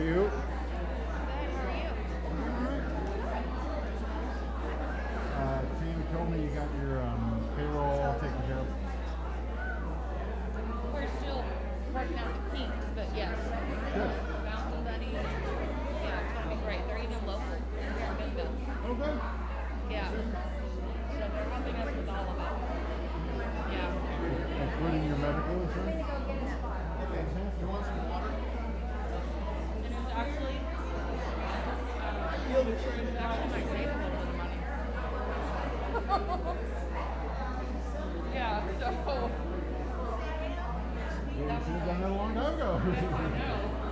are you? Tina told me you got your payroll taken care of. We're still working out the kinks, but yes. Good. Found somebody. Yeah, it's gonna be great. They're even local. They're here in Vista. Oh, good. Yeah. So they're helping us with all of it. Yeah. Including your medical insurance? You want some water? And it's actually, might save a little bit of money. Yeah, so. You should have done that a long time ago. I know.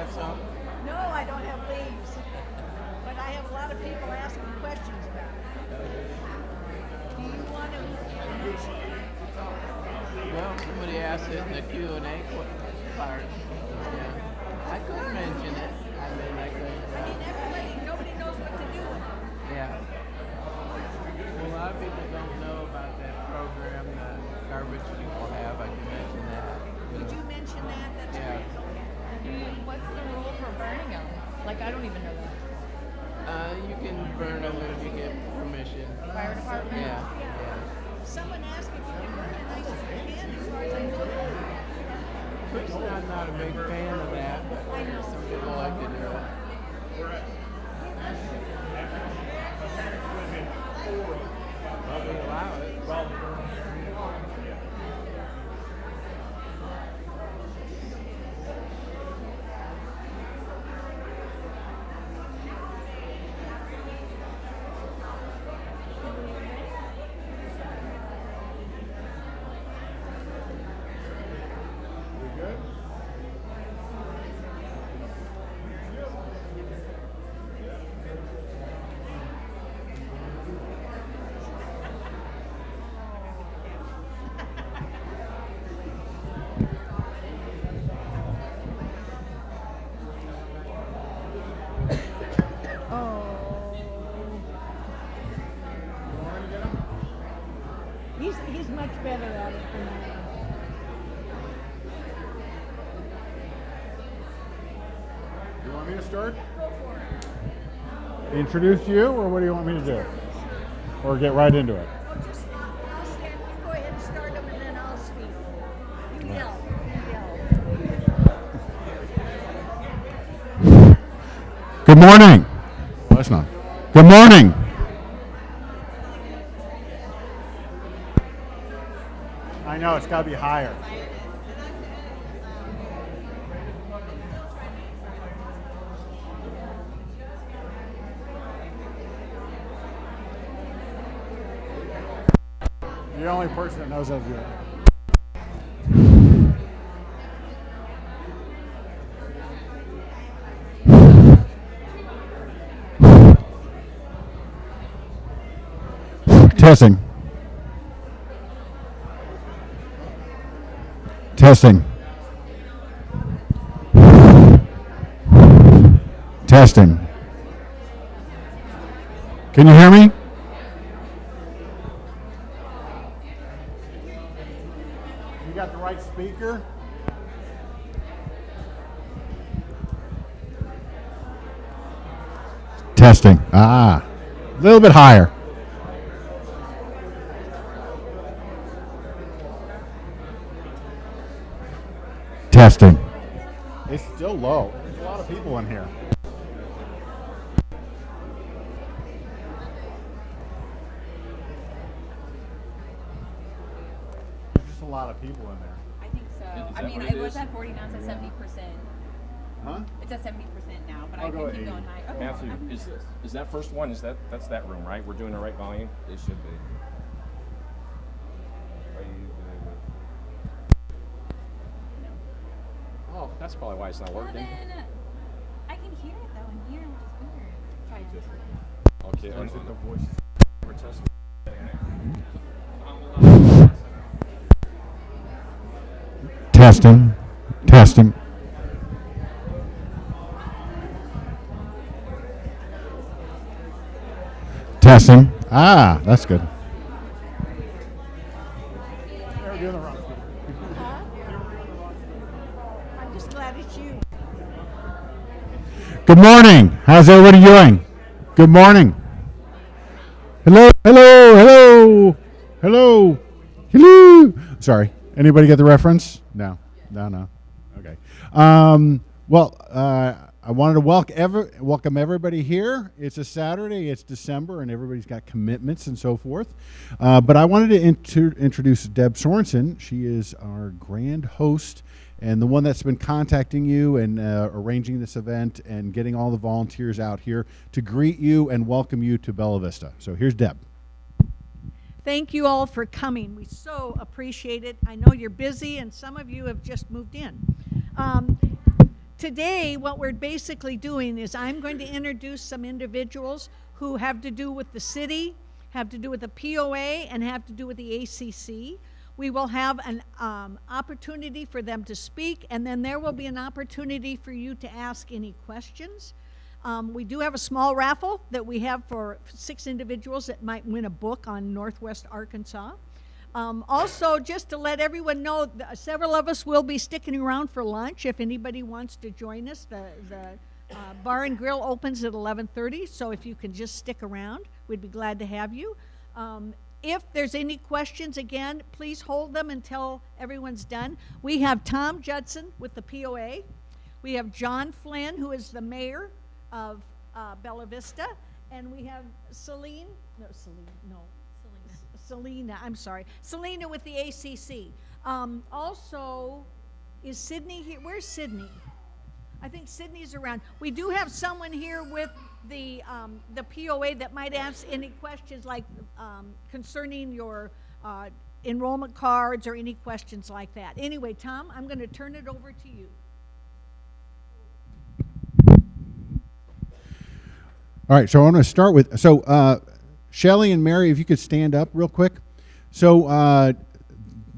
have some? No, I don't have leaves, but I have a lot of people asking questions about it. Do you want to mention it? Well, somebody asked it in the Q&A part. Yeah. I could mention it. I could. Nobody knows what to do with it. Yeah. Well, a lot of people don't know about that program that garbage people have. I can mention that. Did you mention that? That's Yeah. great. Okay. What's the rule for burning them? Like, I don't even know that. You can burn them if you get permission. Fire department? Yeah. Someone asked if you can burn it. I said, you can, as far as I know. Personally, I'm not a big fan of that, but I know. some people like to do it. Well, we allow it. He's much better at it than I am. You want me to start? Go for it. Introduce you, or what do you want me to do? Or get right into it? Oh, just, I'll stand. You go ahead and start them, and then I'll speak. You yell. You yell. Good morning. Well, that's not. Good morning. I know, it's got to be higher. You're the only person that knows how to do it. Testing. Testing. Testing. Can you hear me? You got the right speaker? Testing. A little bit higher. Testing. It's still low. There's a lot of people in here. There's just a lot of people in there. I think so. I mean, it was at 40, now it's at 70%. Huh? It's at 70% now, but I'll I go can at keep 80. going high. Okay. Matthew, is that first one? That's that room, right? We're doing the right volume. It should be. Are you Oh, that's probably why it's not working. Kevin, I can hear it though in here, which is weird. Try it. Okay. Or is it the voices? We're testing. Testing. Testing. Testing. That's good. They're doing the wrong thing. Huh? I'm just glad it's you. Good morning. How's everybody doing? Good morning. Hello, hello, hello, hello, hello. Sorry. Anybody get the reference? No. Okay. I wanted to welcome everybody here. It's a Saturday. It's December, and everybody's got commitments and so forth. But I wanted to introduce Deb Sorensen. She is our grand host and the one that's been contacting you and arranging this event and getting all the volunteers out here to greet you and welcome you to Bella Vista. So here's Deb. Thank you all for coming. We so appreciate it. I know you're busy, and some of you have just moved in. Today, what we're basically doing is I'm going to introduce some individuals who have to do with the city, have to do with the POA, and have to do with the ACC. We will have an opportunity for them to speak, and then there will be an opportunity for you to ask any questions. We do have a small raffle that we have for 6 individuals that might win a book on Northwest Arkansas. Also, just to let everyone know, several of us will be sticking around for lunch if anybody wants to join us. The bar and grill opens at 11:30, so if you can just stick around, we'd be glad to have you. If there's any questions, again, please hold them until everyone's done. We have Tom Judson with the POA. We have John Flynn, who is the mayor of Bella Vista, and we have Selena, with the ACC. Also, is Sydney here? Where's Sydney? I think Sydney's around. We do have someone here with the POA that might ask any questions like concerning your enrollment cards or any questions like that. Anyway, Tom, I'm going to turn it over to you. All right, so I want to start with, Shelly and Mary, if you could stand up real quick. So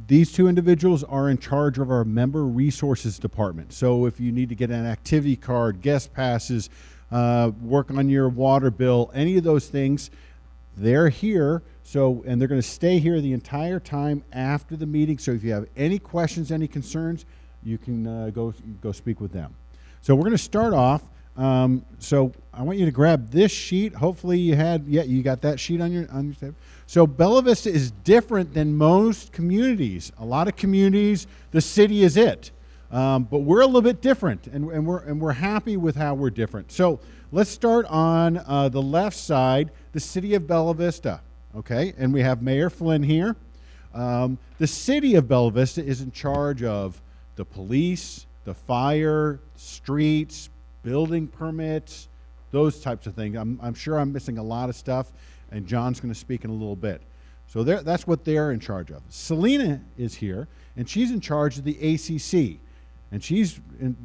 these 2 individuals are in charge of our member resources department. So if you need to get an activity card, guest passes, work on your water bill, any of those things, they're here. So, and they're going to stay here the entire time after the meeting. So if you have any questions, any concerns, you can go speak with them. So we're going to start off. So I want you to grab this sheet. Hopefully you got that sheet on your table. So Bella Vista is different than most communities. A lot of communities, the city is it. But we're a little bit different, and we're happy with how we're different. So let's start on the left side, the city of Bella Vista. Okay, and we have Mayor Flynn here. The city of Bella Vista is in charge of the police, the fire, streets, building permits, those types of things. I'm sure I'm missing a lot of stuff, and John's going to speak in a little bit. So that's what they're in charge of. Selena is here, and she's in charge of the ACC, and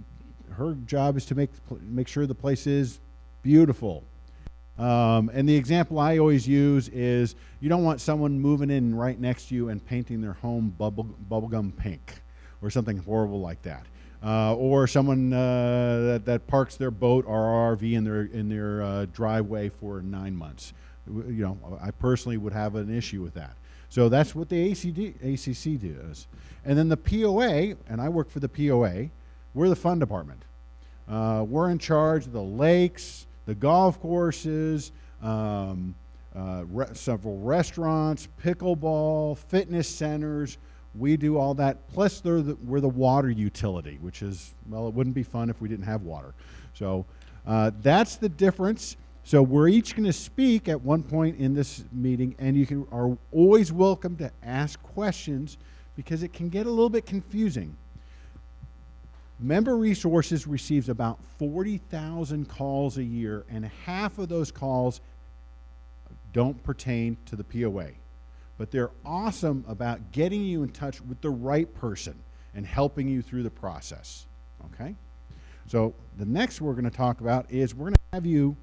her job is to make sure the place is beautiful. And the example I always use is you don't want someone moving in right next to you and painting their home bubblegum pink or something horrible like that. Or someone that parks their boat or RV in their driveway for 9 months. I personally would have an issue with that. So that's what the ACC does. And then the POA, and I work for the POA, we're the fun department. We're in charge of the lakes, the golf courses, several restaurants, pickleball, fitness centers. We do all that. Plus, we're the water utility, which is, well, it wouldn't be fun if we didn't have water. So that's the difference. So we're each going to speak at one point in this meeting, and you are always welcome to ask questions because it can get a little bit confusing. Member Resources receives about 40,000 calls a year, and half of those calls don't pertain to the POA. But they're awesome about getting you in touch with the right person and helping you through the process. Okay? So the next we're going to talk about is we're going to have you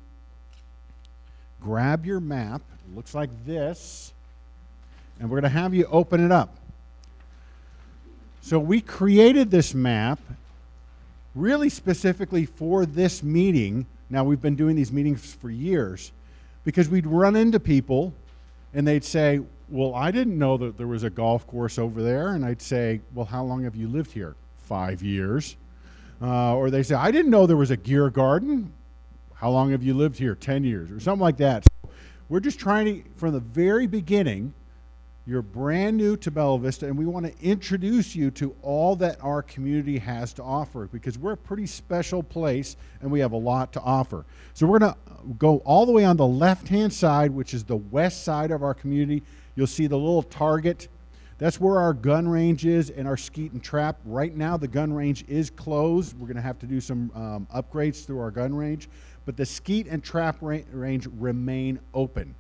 grab your map. It looks like this. And we're going to have you open it up. So we created this map really specifically for this meeting. Now, we've been doing these meetings for years because we'd run into people and they'd say, well, I didn't know that there was a golf course over there. And I'd say, well, how long have you lived here? 5 years. Or they say, I didn't know there was a gear garden. How long have you lived here? 10 years or something like that. So we're just trying to, from the very beginning, you're brand new to Bella Vista, and we want to introduce you to all that our community has to offer because we're a pretty special place and we have a lot to offer. So we're going to go all the way on the left-hand side, which is the west side of our community. You'll see the little target. That's where our gun range is and our skeet and trap. Right now, the gun range is closed. We're going to have to do some upgrades through our gun range, but the skeet and trap range remain open,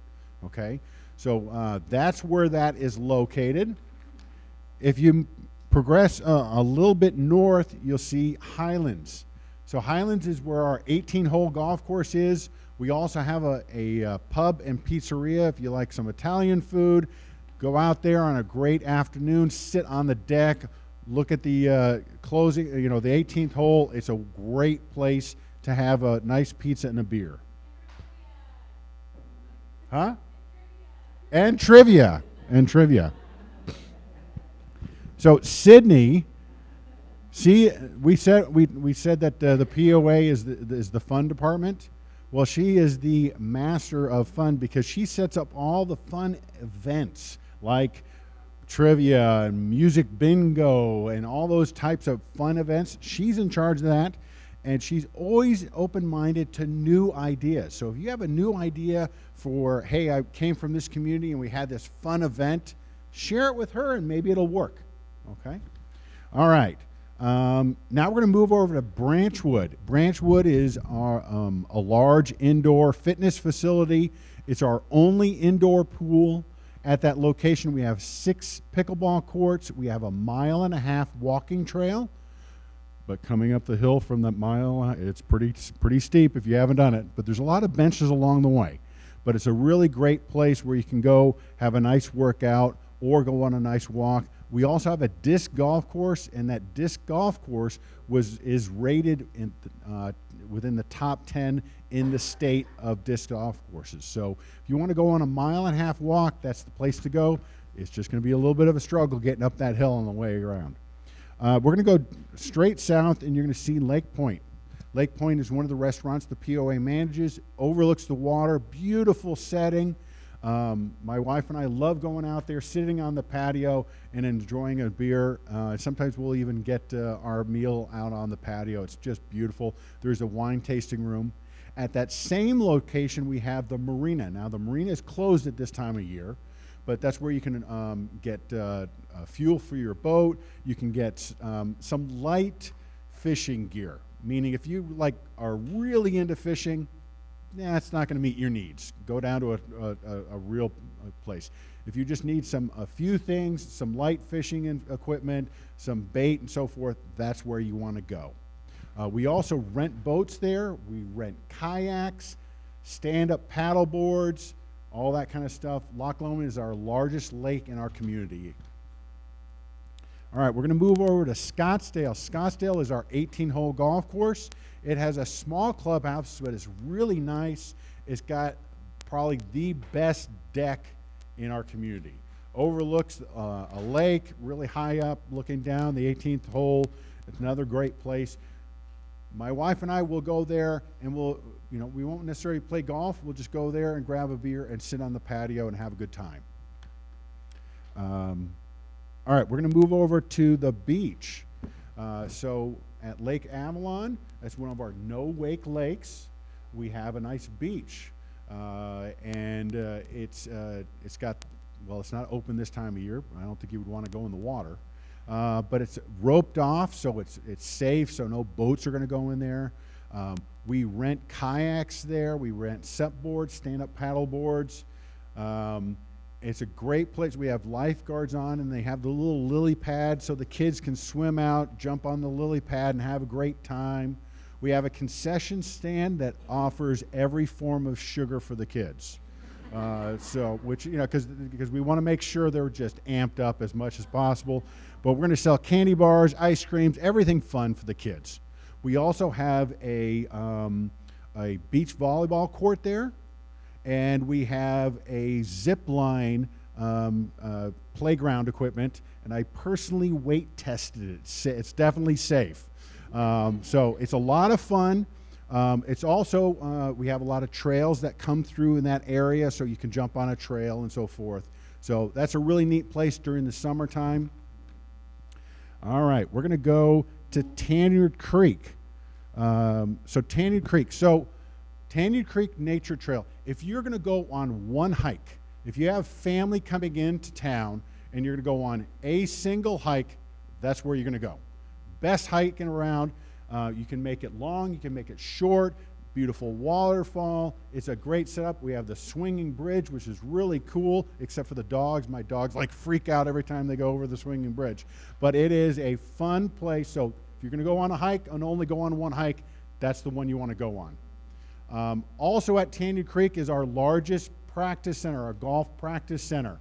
okay? So that's where that is located. If you progress a little bit north, you'll see Highlands. So Highlands is where our 18-hole golf course is. We also have a pub and pizzeria if you like some Italian food. Go out there on a great afternoon, sit on the deck, look at the closing, the 18th hole. It's a great place to have a nice pizza and a beer. Huh? And trivia. So Sydney, see, we said that the POA is the fun department. Well, she is the master of fun because she sets up all the fun events like trivia and music bingo and all those types of fun events. She's in charge of that. And she's always open-minded to new ideas. So if you have a new idea for, hey, I came from this community and we had this fun event, share it with her and maybe it'll work, okay? All right. Now we're going to move over to Branchwood. Branchwood is a large indoor fitness facility. It's our only indoor pool. At that location, we have 6 pickleball courts. We have a 1.5 mile walking trail. But coming up the hill from that mile, it's pretty steep if you haven't done it. But there's a lot of benches along the way. But it's a really great place where you can go have a nice workout or go on a nice walk. We also have a disc golf course, and that disc golf course is rated within the top 10 in the state of disc golf courses. So if you want to go on a 1.5 mile walk, that's the place to go. It's just going to be a little bit of a struggle getting up that hill on the way around. We're going to go straight south, and you're going to see Lake Point. Lake Point is one of the restaurants the POA manages, overlooks the water, beautiful setting. My wife and I love going out there, sitting on the patio and enjoying a beer. Sometimes we'll even get our meal out on the patio. It's just beautiful. There's a wine tasting room. At that same location, we have the marina. Now, the marina is closed at this time of year, but that's where you can get fuel for your boat. You can get some light fishing gear, meaning if you are really into fishing, it's not going to meet your needs. Go down to a real place. If you just need a few things, some light fishing equipment, some bait and so forth, that's where you want to go. We also rent boats there. We rent kayaks, stand-up paddle boards, all that kind of stuff. Loch Lomond is our largest lake in our community. All right, we're going to move over to Scottsdale. Scottsdale is our 18-hole golf course. It has a small clubhouse, but it's really nice. It's got probably the best deck in our community. Overlooks a lake, really high up, looking down the 18th hole. It's another great place. My wife and I will go there, and we won't necessarily play golf. We'll just go there and grab a beer and sit on the patio and have a good time. All right, we're going to move over to the beach. So at Lake Avalon, that's one of our no-wake lakes. We have a nice beach, and it's got, well, it's not open this time of year. I don't think you would want to go in the water. But it's roped off, so it's safe, so no boats are going to go in there. We rent kayaks there. We rent SUP boards, stand-up paddle boards. It's a great place. We have lifeguards on, and they have the little lily pad so the kids can swim out, jump on the lily pad, and have a great time. We have a concession stand that offers every form of sugar for the kids. Which, because we want to make sure they're just amped up as much as possible. But we're going to sell candy bars, ice creams, everything fun for the kids. We also have a beach volleyball court there, and we have a zip line playground equipment, and I personally weight tested it. It's definitely safe. So it's a lot of fun. It's also, we have a lot of trails that come through in that area, so you can jump on a trail and so forth. So that's a really neat place during the summertime. All right, we're going to go to Tanyard Creek. Tanyard Creek Nature Trail. If you're going to go on one hike, if you have family coming into town and you're going to go on a single hike, that's where you're going to go. Best hiking around. You can make it long, you can make it short, beautiful waterfall. It's a great setup. We have the swinging bridge, which is really cool, except for the dogs. My dogs freak out every time they go over the swinging bridge. But it is a fun place. So if you're going to go on a hike and only go on one hike, that's the one you want to go on. Also at Tanyard Creek is our largest practice center, our golf practice center.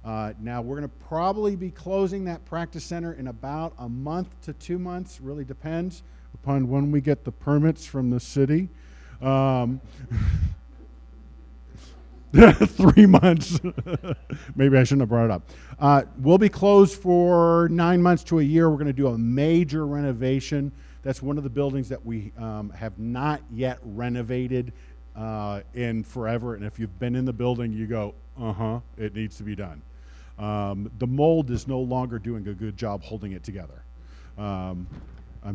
Now, we're going to probably be closing that practice center in about a month to 2 months, really depends upon when we get the permits from the city. 3 months. Maybe I shouldn't have brought it up. We'll be closed for 9 months to a year. We're going to do a major renovation. That's one of the buildings that we have not yet renovated in forever. And if you've been in the building, you go, it needs to be done. The mold is no longer doing a good job holding it together. I'm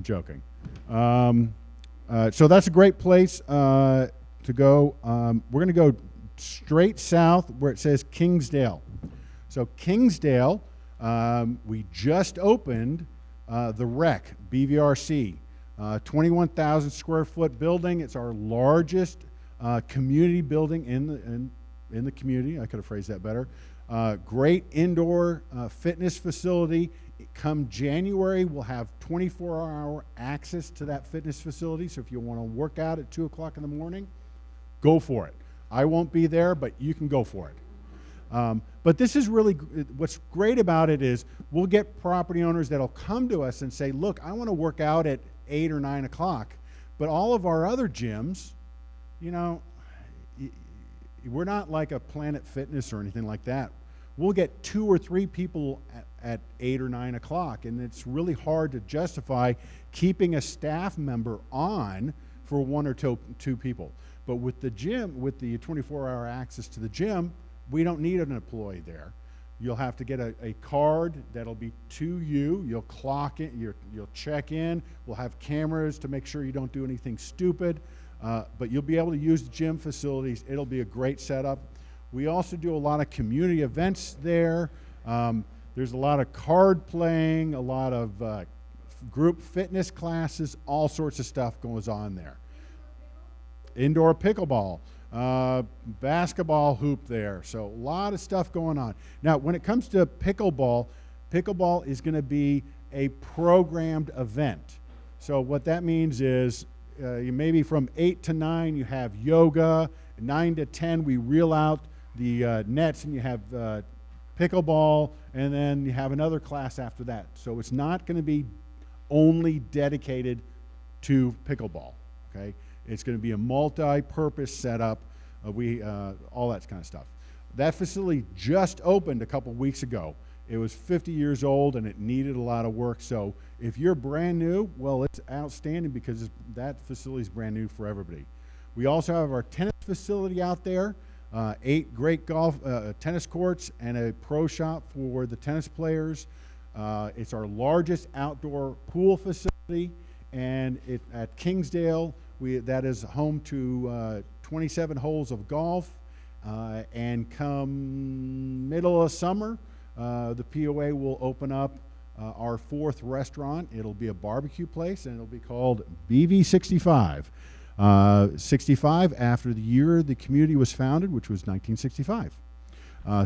joking. So that's a great place to go. We're going to go straight south where it says Kingsdale. So Kingsdale, we just opened the Rec, BVRC, 21,000 square foot building. It's our largest community building in the community. I could have phrased that better. Great indoor fitness facility. Come January, we'll have 24-hour access to that fitness facility. So if you want to work out at 2 o'clock in the morning, go for it. I won't be there, but you can go for it. But this is really, what's great about it is we'll get property owners that'll come to us and say, look, I want to work out at 8 or 9 o'clock. But all of our other gyms, we're not like a Planet Fitness or anything like that. We'll get 2 or 3 people at 8 or 9 o'clock, and it's really hard to justify keeping a staff member on for 1 or 2 people. But with the gym, with the 24-hour access to the gym, we don't need an employee there. You'll have to get a card that'll be to you. You'll clock in, you'll check in. We'll have cameras to make sure you don't do anything stupid. But you'll be able to use the gym facilities. It'll be a great setup. We also do a lot of community events there. There's a lot of card playing, a lot of group fitness classes, all sorts of stuff goes on there. Indoor pickleball, basketball hoop there. So a lot of stuff going on. Now, when it comes to pickleball, pickleball is going to be a programmed event. So what that means is you maybe from 8 to 9 you have yoga, 9 to 10 we reel out the nets and you have pickleball, and then you have another class after that. So it's not going to be only dedicated to pickleball, okay? It's going to be a multi-purpose setup. All that kind of stuff. That facility just opened a couple weeks ago. It was 50 years old and it needed a lot of work. So if you're brand new, well, it's outstanding because that facility is brand new for everybody. We also have our tennis facility out there, 8 great tennis courts and a pro shop for the tennis players. It's our largest outdoor pool facility, and at Kingsdale, that is home to 27 holes of golf. And come middle of summer, the POA will open up our 4th restaurant. It'll be a barbecue place, and it'll be called BV65. 65 after the year the community was founded, which was 1965.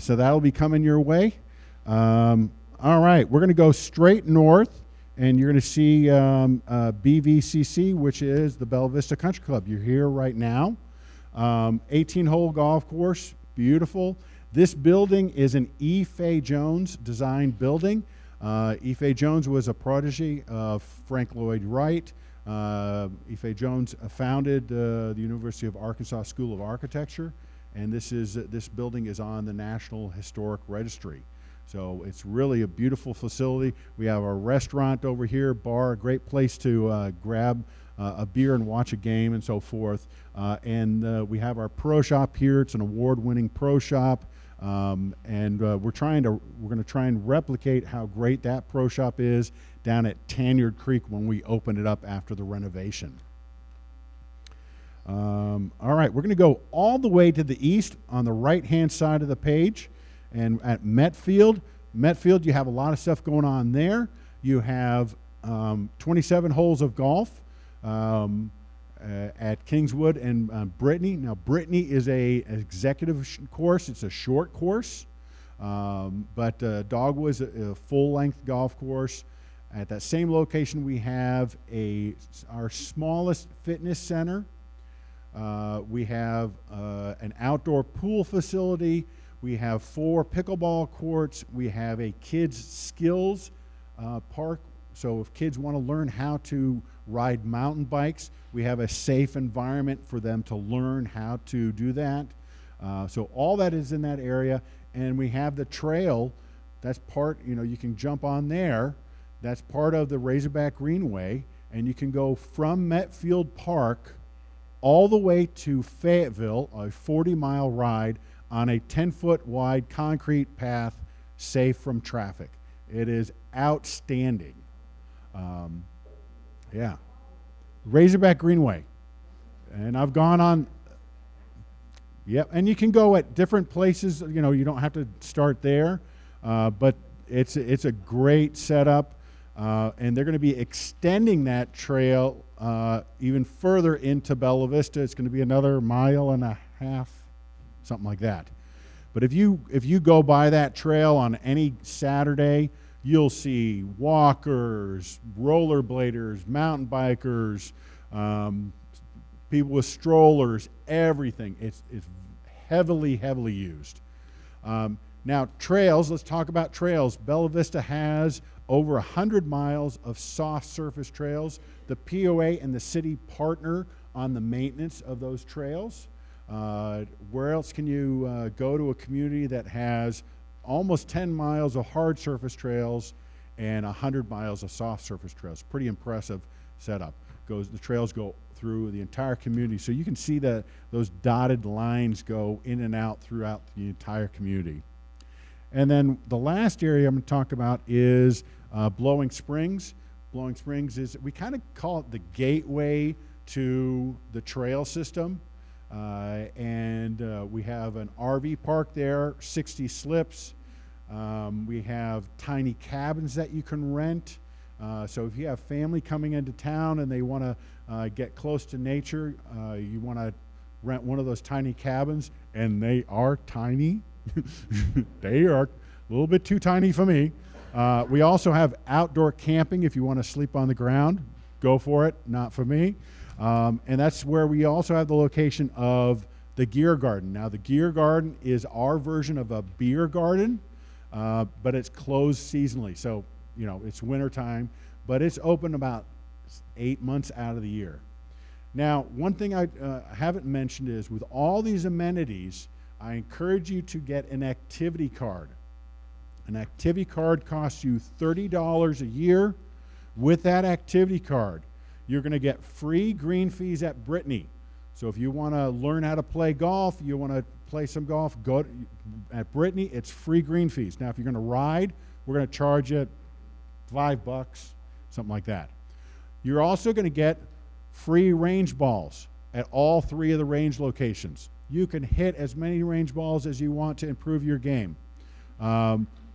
So that'll be coming your way. All right, we're going to go straight north, and you're going to see BVCC, which is the Bella Vista Country Club. You're here right now. 18-hole golf course, beautiful. This building is an E. Fay Jones designed building. E. Fay Jones was a protege of Frank Lloyd Wright. E. Fay Jones founded the University of Arkansas School of Architecture, and this building is on the National Historic Registry. So it's really a beautiful facility. We have our restaurant over here, bar, a great place to grab a beer and watch a game and so forth. And we have our pro shop here. It's an award-winning pro shop. And we're going to try and replicate how great that pro shop is down at Tanyard Creek when we open it up after the renovation. All right, we're going to go all the way to the east on the right-hand side of the page. And at Metfield, you have a lot of stuff going on there. You have 27 holes of golf at Kingswood and Brittany. Now, Brittany is an executive course. It's a short course, but Dogwood's a full-length golf course. At that same location, we have our smallest fitness center. We have an outdoor pool facility. We have 4 pickleball courts. We have a kids skills park. So if kids want to learn how to ride mountain bikes, we have a safe environment for them to learn how to do that. So all that is in that area. And we have the trail. That's part, you can jump on there. That's part of the Razorback Greenway. And you can go from Metfield Park all the way to Fayetteville, a 40-mile ride on a 10-foot wide concrete path, safe from traffic. It is outstanding. Yeah. Razorback Greenway. And I've gone on, yep, and you can go at different places. You don't have to start there, but it's a great setup. And they're going to be extending that trail even further into Bella Vista. It's going to be another 1.5 miles, something like that. But if you go by that trail on any Saturday, you'll see walkers, rollerbladers, mountain bikers, people with strollers, everything. It's heavily used. Now, trails, let's talk about trails. Bella Vista has over 100 miles of soft surface trails. The POA and the city partner on the maintenance of those trails. Where else can you go to a community that has almost 10 miles of hard surface trails and 100 miles of soft surface trails? Pretty impressive setup. The trails go through the entire community, so you can see that those dotted lines go in and out throughout the entire community. And then the last area I'm going to talk about is Blowing Springs. Blowing Springs is, we kind of call it the gateway to the trail system. and we have an RV park there, 60 slips. We have tiny cabins that you can rent. So if you have family coming into town and they want to get close to nature, you want to rent one of those tiny cabins, and they are tiny. They are a little bit too tiny for me. We also have outdoor camping if you want to sleep on the ground. Go for it, not for me. And that's where we also have the location of the Gear Garden. Now, the Gear Garden is our version of a beer garden, but it's closed seasonally. So, you know, it's wintertime, but it's open about 8 months out of the year. Now, one thing I haven't mentioned is with all these amenities, I encourage you to get an activity card. An activity card costs you $30 a year. With that activity card, you're going to get free green fees at Brittany. So if you want to learn how to play golf, you want to play some golf, go at Brittany, it's free green fees. Now, if you're going to ride, we're going to charge you $5, something like that. You're also going to get free range balls at all 3 of the range locations. You can hit as many range balls as you want to improve your game.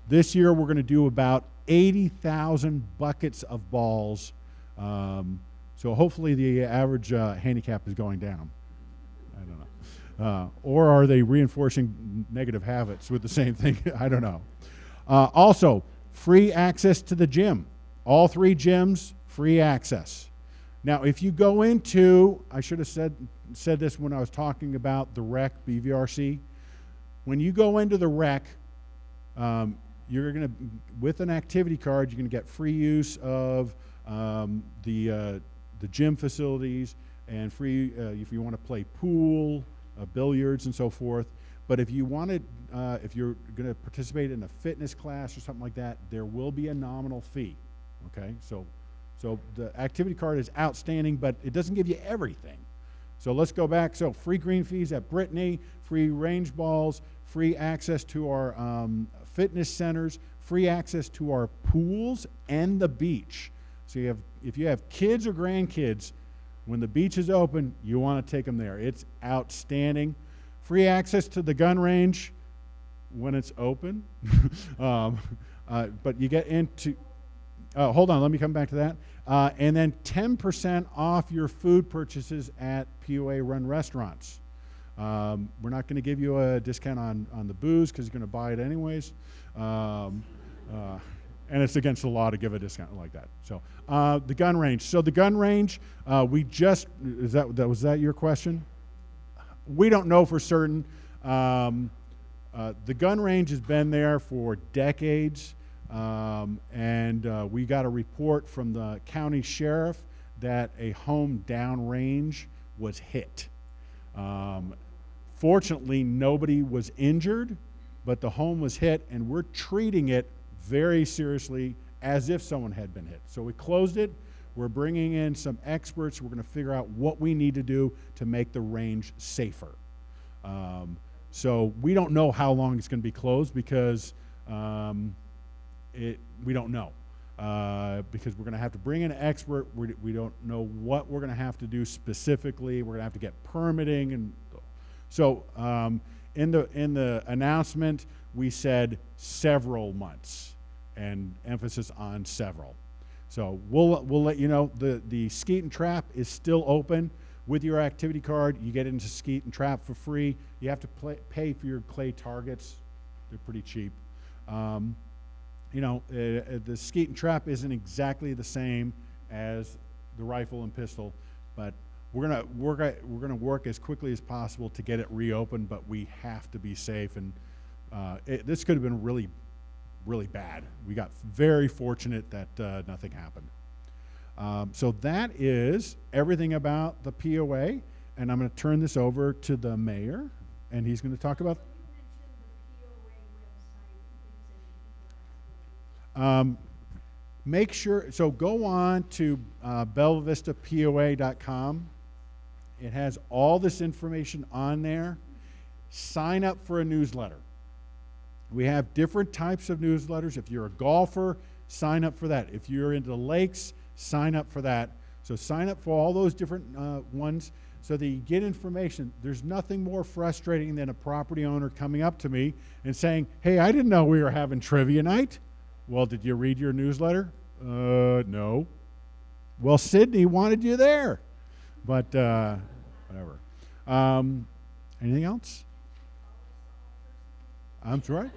This year, we're going to do about 80,000 buckets of balls. So hopefully the average handicap is going down. I don't know. Or are they reinforcing negative habits with the same thing? I don't know. Also, free access to the gym. All 3 gyms, free access. Now, if you go into, I should have said this when I was talking about the rec, BVRC. When you go into the rec, you're going to, with an activity card, you're going to get free use of the gym facilities and free if you want to play pool, billiards, and so forth. But if you wanted, if you're going to participate in a fitness class or something like that, there will be a nominal fee. Okay, so the activity card is outstanding, but it doesn't give you everything. So let's go back. So free green fees at Brittany, free range balls, free access to our fitness centers, free access to our pools and the beach. So if you have kids or grandkids, when the beach is open, you want to take them there. It's outstanding. Free access to the gun range when it's open. But you get into, hold on, let me come back to that. And then 10% off your food purchases at POA run restaurants. We're not going to give you a discount on the booze because you're going to buy it anyways. And it's against the law to give a discount like that. So the gun range. So the gun range, was that your question? We don't know for certain. The gun range has been there for decades. And we got a report from the county sheriff that a home downrange was hit. Fortunately, nobody was injured, but the home was hit, and we're treating it very seriously as if someone had been hit. So we closed it. We're bringing in some experts. We're going to figure out what we need to do to make the range safer. So we don't know how long it's going to be closed because we don't know. Because we're going to have to bring in an expert. We don't know what we're going to have to do specifically. We're going to have to get permitting. And so in the announcement, we said several months and emphasis on several. So we'll let you know. The Skeet and Trap is still open. With your activity card, you get into Skeet and Trap for free. You have to pay for your clay targets. They're pretty cheap. The Skeet and Trap isn't exactly the same as the rifle and pistol, but we're gonna work as quickly as possible to get it reopened. But we have to be safe, and this could have been really, really bad. We got very fortunate that nothing happened. So that is everything about the POA, and I'm going to turn this over to the mayor, and he's going to talk about. Make sure, so go on to BellaVistaPOA.com. It has all this information on there. Sign up for a newsletter. We have different types of newsletters. If you're a golfer, sign up for that. If you're into lakes, sign up for that. So sign up for all those different ones. so that you get information. There's nothing more frustrating than a property owner coming up to me and saying, hey, I didn't know we were having trivia night. Well, did you read your newsletter? No. Well, Sydney wanted you there. But whatever. Anything else? I'm sorry?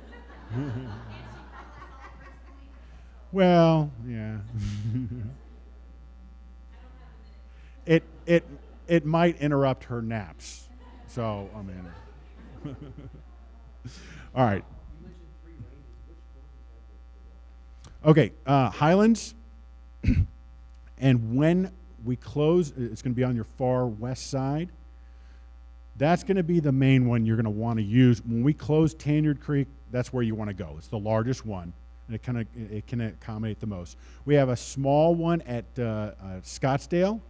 Well, yeah. It might interrupt her naps. So, I mean. All right. Okay, Highlands. And when we close, it's going to be on your far west side. That's going to be the main one you're going to want to use. When we close Tanyard Creek, that's where you want to go. It's the largest one, and it can accommodate the most. We have a small one at Scottsdale,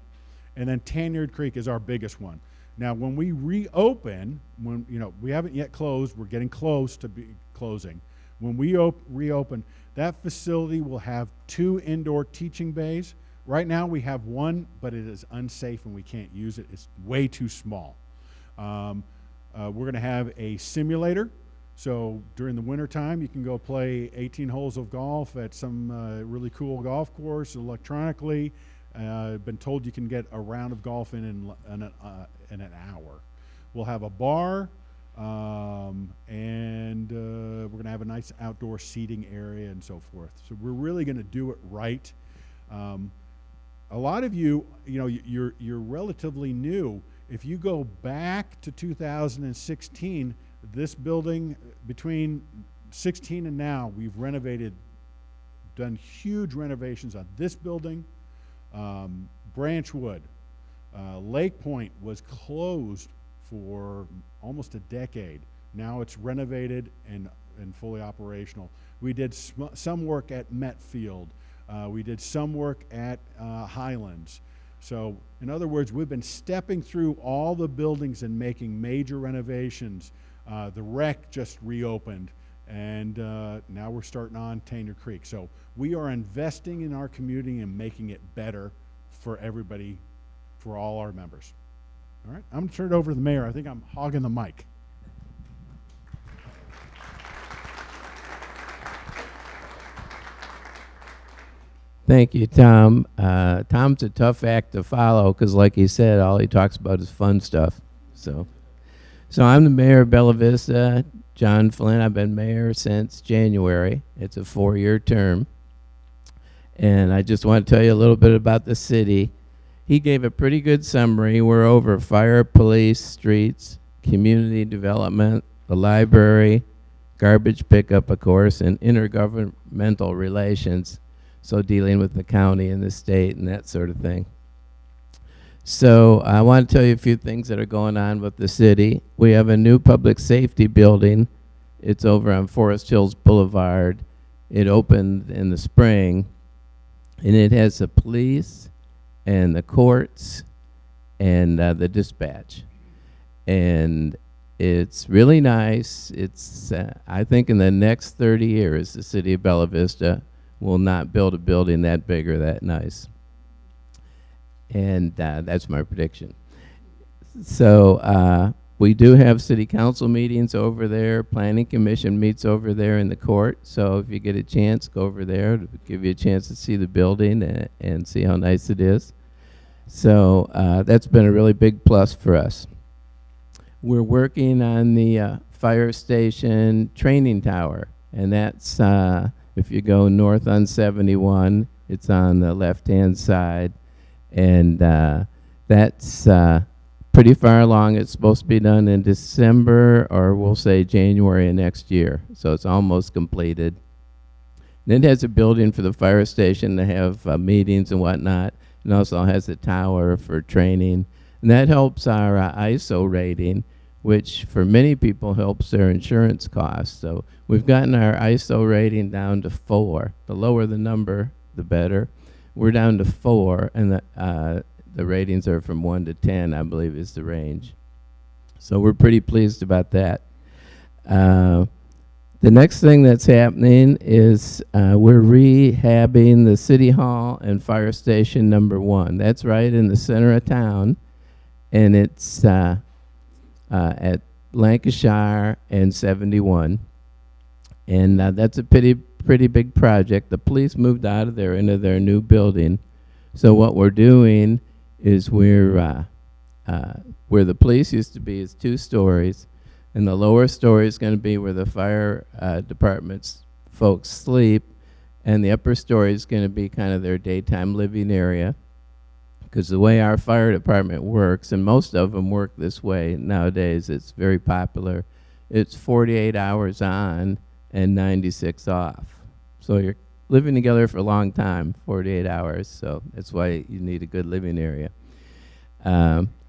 and then Tanyard Creek is our biggest one. Now, when we reopen, we haven't yet closed, we're getting close to closing. When we reopen, that facility will have 2 indoor teaching bays. Right now we have 1, but it is unsafe and we can't use it. It's way too small. We're going to have a simulator. So during the winter time, you can go play 18 holes of golf at some really cool golf course electronically. Been told you can get a round of golf in an hour. We'll have a bar, and we're going to have a nice outdoor seating area and so forth. So we're really going to do it right. A lot of you're relatively new. If you go back to 2016, this building, between 16 and now, we've done huge renovations on this building. Branchwood, Lake Point was closed for almost a decade. Now it's renovated and fully operational. We did some work at Metfield. We did some work at Highlands. So, in other words, we've been stepping through all the buildings and making major renovations. The rec just reopened, and now we're starting on Tanyard Creek. So we are investing in our community and making it better for everybody, for all our members. All right, I'm going to turn it over to the mayor. I think I'm hogging the mic. Thank you, Tom. Tom's a tough act to follow because, like he said, all he talks about is fun stuff. So I'm the mayor of Bella Vista, John Flynn. I've been mayor since January. It's a 4-year term. And I just want to tell you a little bit about the city. He gave a pretty good summary. We're over fire, police, streets, community development, the library, garbage pickup, of course, and intergovernmental relations. So dealing with the county and the state and that sort of thing. So I want to tell you a few things that are going on with the city. We have a new public safety building. It's over on Forest Hills Boulevard. It opened in the spring, and it has the police and the courts and the dispatch. And it's really nice. It's I think in the next 30 years, the city of Bella Vista will not build a building that big or that nice. And that's my prediction. So we do have city council meetings over there. Planning commission meets over there in the court. So if you get a chance, go over there. It'll give you a chance to see the building and see how nice it is. So that's been a really big plus for us. We're working on the fire station training tower. And that's, if you go north on 71, it's on the left-hand side. And that's pretty far along. It's supposed to be done in December, or we'll say January of next year. So it's almost completed. And it has a building for the fire station to have meetings and whatnot. And also has a tower for training. And that helps our ISO rating, which for many people helps their insurance costs. So we've gotten our ISO rating down to 4. The lower the number, the better. We're down to 4, and the ratings are from 1 to 10, I believe is the range. So we're pretty pleased about that. The next thing that's happening is we're rehabbing the City Hall and Fire Station number 1. That's right in the center of town. and it's at Lancashire and 71. And that's a pretty big project. The police moved out of there into their new building. So what we're doing is where the police used to be is 2 stories, and the lower story is going to be where the fire department's folks sleep, and the upper story is going to be kind of their daytime living area. Because the way our fire department works, and most of them work this way nowadays, it's very popular. It's 48 hours on and 96 off. So you're living together for a long time, 48 hours. So that's why you need a good living area.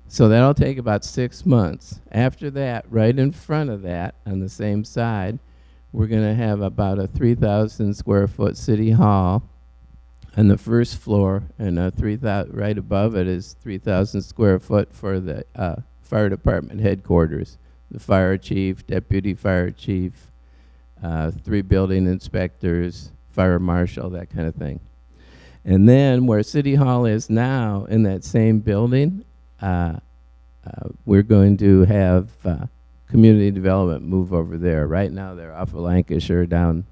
So that'll take about 6 months. After that, right in front of that, on the same side, we're going to have about a 3,000 square foot city hall on the first floor, and right above it is 3,000 square foot for the fire department headquarters. The fire chief, deputy fire chief, 3 building inspectors, fire marshal, that kind of thing. And then where City Hall is now, in that same building, we're going to have community development move over there. Right now they're off of Lancashire down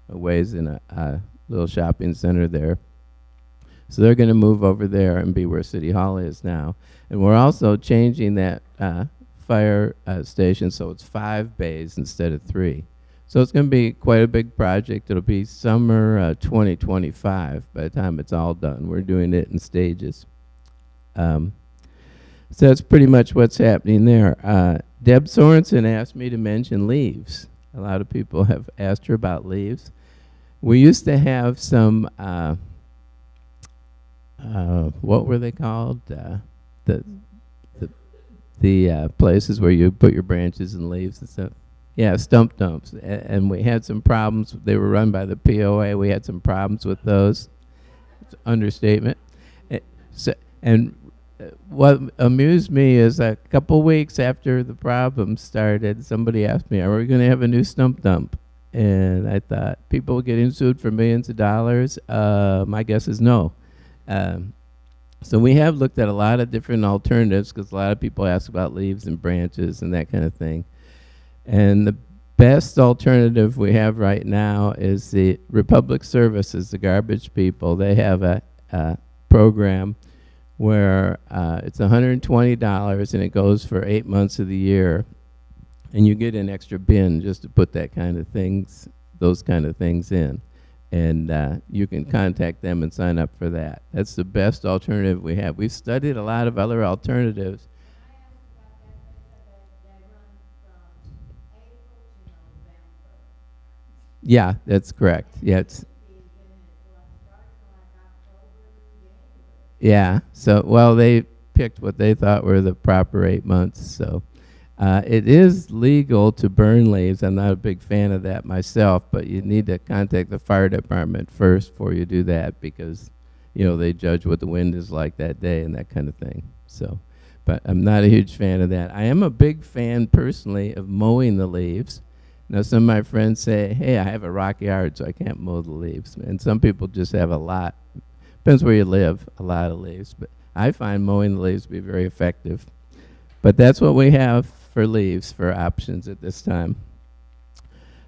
a ways in a little shopping center there. So they're going to move over there and be where City Hall is now. And we're also changing that fire station so it's 5 bays instead of 3. So it's going to be quite a big project. It'll be summer 2025 by the time it's all done. We're doing it in stages. So that's pretty much what's happening there. Deb Sorensen asked me to mention leaves. A lot of people have asked her about leaves. We used to have some, what were they called? The places where you put your branches and leaves and stuff. Yeah, stump dumps. And we had some problems. They were run by the POA. We had some problems with those. It's an understatement. What amused me is a couple weeks after the problem started, somebody asked me, are we going to have a new stump dump? And I thought, people getting sued for millions of dollars? My guess is no. So we have looked at a lot of different alternatives because a lot of people ask about leaves and branches and that kind of thing. And the best alternative we have right now is the Republic Services, the garbage people. They have a program where it's $120 and it goes for 8 months of the year, and you get an extra bin just to put those kind of things in. And you can contact them and sign up for that. That's the best alternative we have. We've studied a lot of other alternatives. Yeah, that's correct. Yeah, so, well, they picked what they thought were the proper 8 months. So it is legal to burn leaves. I'm not a big fan of that myself, but you need to contact the fire department first before you do that because, they judge what the wind is like that day and that kind of thing. So, but I'm not a huge fan of that. I am a big fan personally of mowing the leaves. Now, some of my friends say, hey, I have a rock yard, so I can't mow the leaves. And some people just have a lot. Depends where you live, a lot of leaves. But I find mowing the leaves to be very effective. But that's what we have for leaves, for options at this time.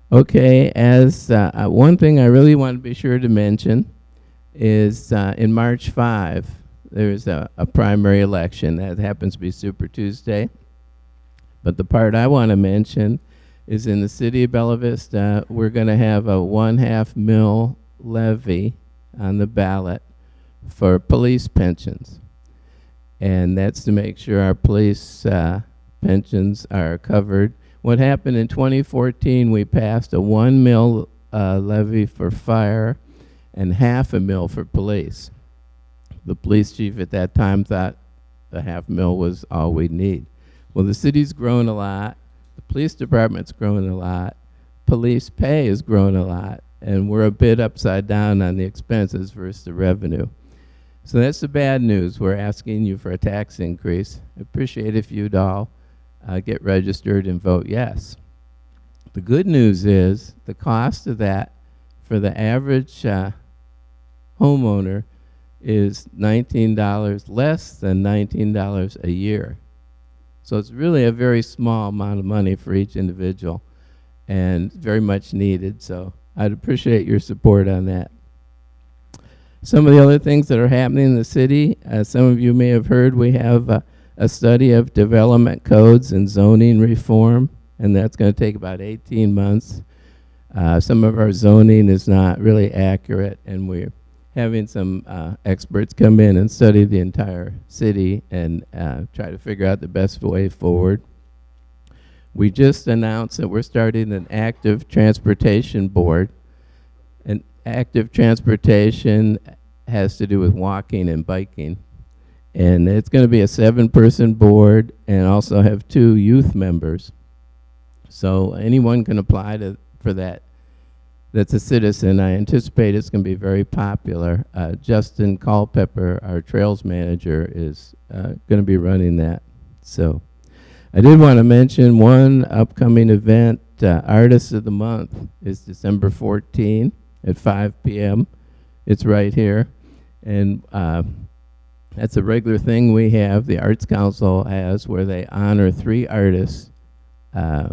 Okay, as one thing I really want to be sure to mention is in March 5, there's a primary election. That happens to be Super Tuesday. But the part I want to mention is in the city of Bella Vista, we're going to have a 1/2 mil levy on the ballot for police pensions. And that's to make sure our police pensions are covered. What happened in 2014, we passed a 1 mil levy for fire and 1/2 mil for police. The police chief at that time thought the 1/2 mil was all we need. Well, the city's grown a lot. The police department's grown a lot. Police pay has grown a lot. And we're a bit upside down on the expenses versus the revenue. So that's the bad news. We're asking you for a tax increase. I appreciate if you'd all get registered and vote yes. The good news is the cost of that for the average homeowner is $19, less than $19 a year. So it's really a very small amount of money for each individual, and very much needed. So I'd appreciate your support on that. Some of the other things that are happening in the city, some of you may have heard, we have a study of development codes and zoning reform, and that's going to take about 18 months. Some of our zoning is not really accurate, and we're having some experts come in and study the entire city and try to figure out the best way forward. We just announced that we're starting an active transportation board. And active transportation has to do with walking and biking. And it's going to be a 7-person board and also have 2 youth members. So anyone can apply for that. That's a citizen. I anticipate it's going to be very popular. Justin Culpepper, our trails manager, is going to be running that. So I did want to mention one upcoming event. Artist of the Month is December 14 at 5 p.m. It's right here. And that's a regular thing we have, the Arts Council has, where they honor 3 artists they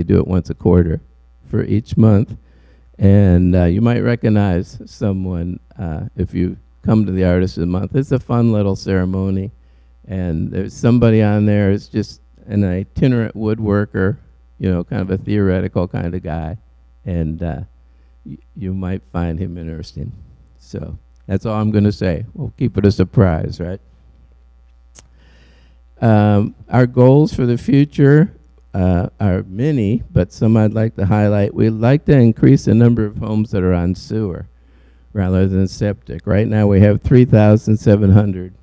do it once a quarter for each month. And you might recognize someone if you come to the Artist of the Month. It's a fun little ceremony. And there's somebody on there who's just an itinerant woodworker, you know, kind of a theoretical kind of guy. And you might find him interesting. So that's all I'm going to say. We'll keep it a surprise, right? Our goals for the future are many, but some I'd like to highlight. We'd like to increase the number of homes that are on sewer rather than septic. Right now we have 3,700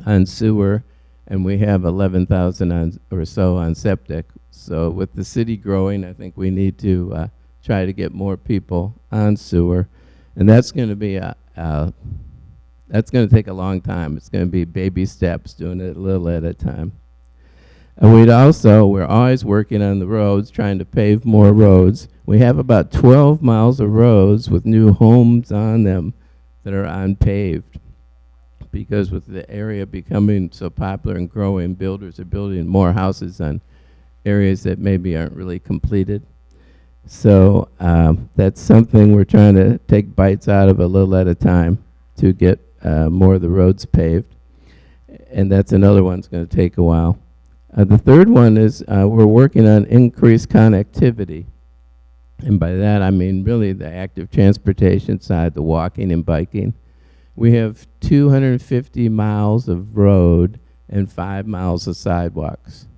on sewer, and we have 11,000 or so on septic. So with the city growing, I think we need to try to get more people on sewer, and that's going to be that's going to take a long time. It's going to be baby steps, doing it a little at a time. And we're always working on the roads, trying to pave more roads. We have about 12 miles of roads with new homes on them that are unpaved, because with the area becoming so popular and growing, builders are building more houses on areas that maybe aren't really completed. So that's something we're trying to take bites out of a little at a time to get more of the roads paved. And that's another one that's going to take a while. The third one is we're working on increased connectivity. And by that I mean really the active transportation side, the walking and biking. We have 250 miles of road and 5 miles of sidewalks.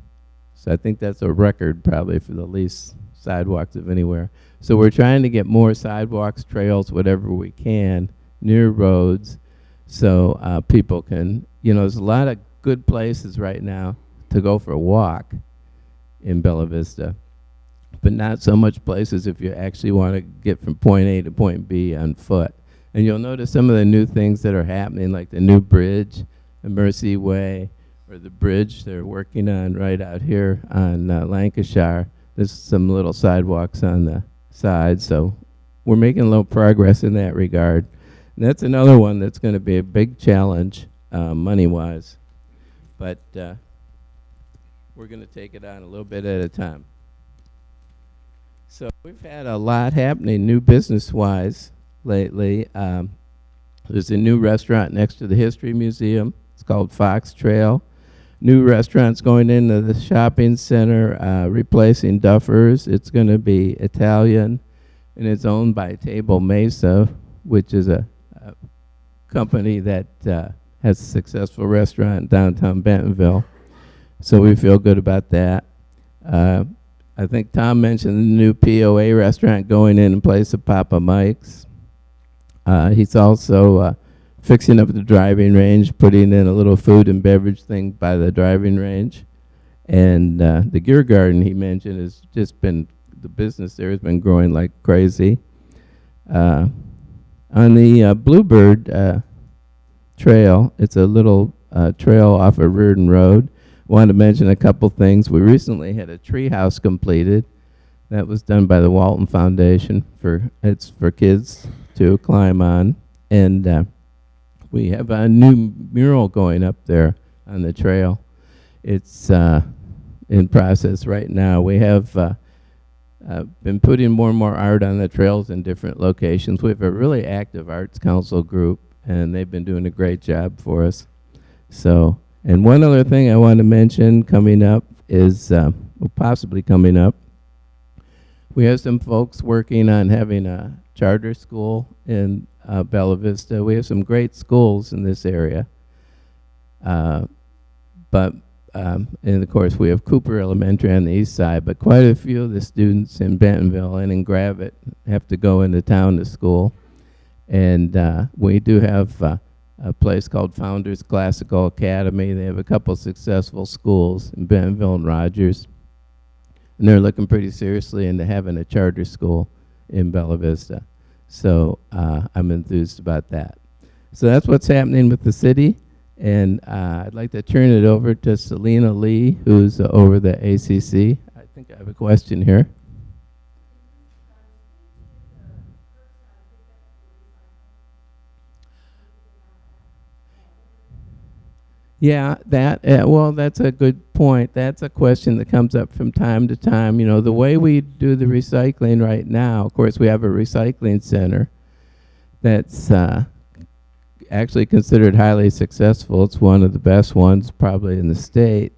So I think that's a record probably for the least sidewalks of anywhere. So we're trying to get more sidewalks, trails, whatever we can, near roads, so people can, there's a lot of good places right now to go for a walk in Bella Vista, but not so much places if you actually want to get from point A to point B on foot. And you'll notice some of the new things that are happening, like the new bridge, the Mercy Way, or the bridge they're working on right out here on Lancashire. There's some little sidewalks on the side, so we're making a little progress in that regard. And that's another one that's going to be a big challenge money-wise. But we're going to take it on a little bit at a time. So we've had a lot happening new business-wise lately. There's a new restaurant next to the History Museum. It's called Fox Trail. New restaurants going into the shopping center, replacing Duffers. It's going to be Italian, and it's owned by Table Mesa, which is a company that has a successful restaurant in downtown Bentonville. So we feel good about that. I think Tom mentioned the new POA restaurant going in place of Papa Mike's. He's also fixing up the driving range, putting in a little food and beverage thing by the driving range. And the Gear Garden he mentioned has just been, the business there has been growing like crazy. On the Bluebird Trail, it's a little trail off of Reardon Road. Wanted to mention a couple things. We recently had a tree house completed. That was done by the Walton Foundation. It's for kids to climb on. And we have a new mural going up there on the trail. it's in process right now. We have been putting more and more art on the trails in different locations. We have a really active arts council group, and they've been doing a great job for us. So, and one other thing I want to mention coming up is, well, possibly coming up, we have some folks working on having a charter school in Bella Vista. We have some great schools in this area. And of course, we have Cooper Elementary on the east side, but quite a few of the students in Bentonville and in Gravette have to go into town to school. And we do have a place called Founders Classical Academy. They have a couple successful schools in Bentonville and Rogers. And they're looking pretty seriously into having a charter school in Bella Vista. So I'm enthused about that. So that's what's happening with the city. And I'd like to turn it over to Selena Lee, who's over the ACC. I think I have a question here. Yeah, well, that's a good point. That's a question that comes up from time to time. You know, the way we do the recycling right now, of course, we have a recycling center that's actually considered highly successful. It's one of the best ones probably in the state.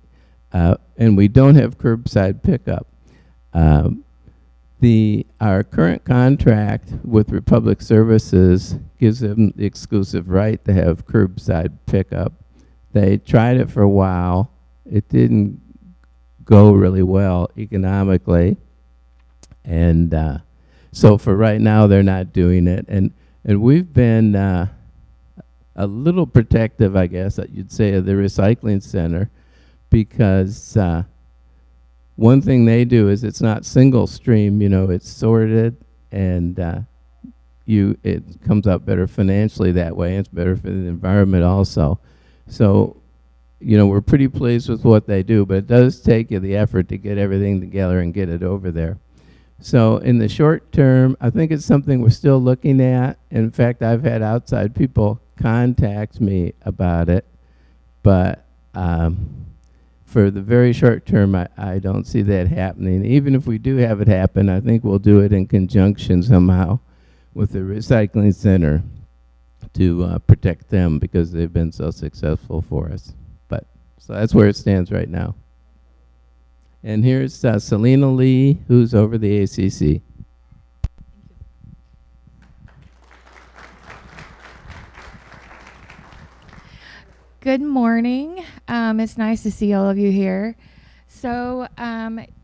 And we don't have curbside pickup. Our current contract with Republic Services gives them the exclusive right to have curbside pickup. They tried it for a while. It didn't go really well economically. And so for right now, they're not doing it. And we've been a little protective, I guess you'd say, of the recycling center, because one thing they do is it's not single stream, you know, it's sorted, and it comes out better financially that way. It's better for the environment also. So, you know, we're pretty pleased with what they do, but it does take you the effort to get everything together and get it over there. So in the short term, I think it's something we're still looking at. In fact, I've had outside people contact me about it, but for the very short term, I don't see that happening. Even if we do have it happen, I think we'll do it in conjunction somehow with the recycling center to protect them, because they've been so successful for us. But so that's where it stands right now. And here's Selena Lee, who's over the ACC. Good morning. It's nice to see all of you here. So,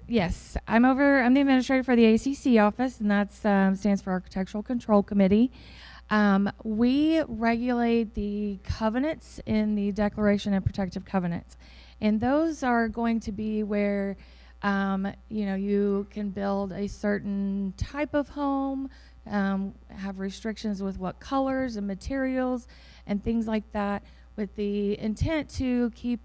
yes, I'm the administrator for the ACC office, and that stands for Architectural Control Committee. We regulate the covenants in the Declaration of Protective Covenants. And those are going to be where, you can build a certain type of home, have restrictions with what colors and materials and things like that, with the intent to keep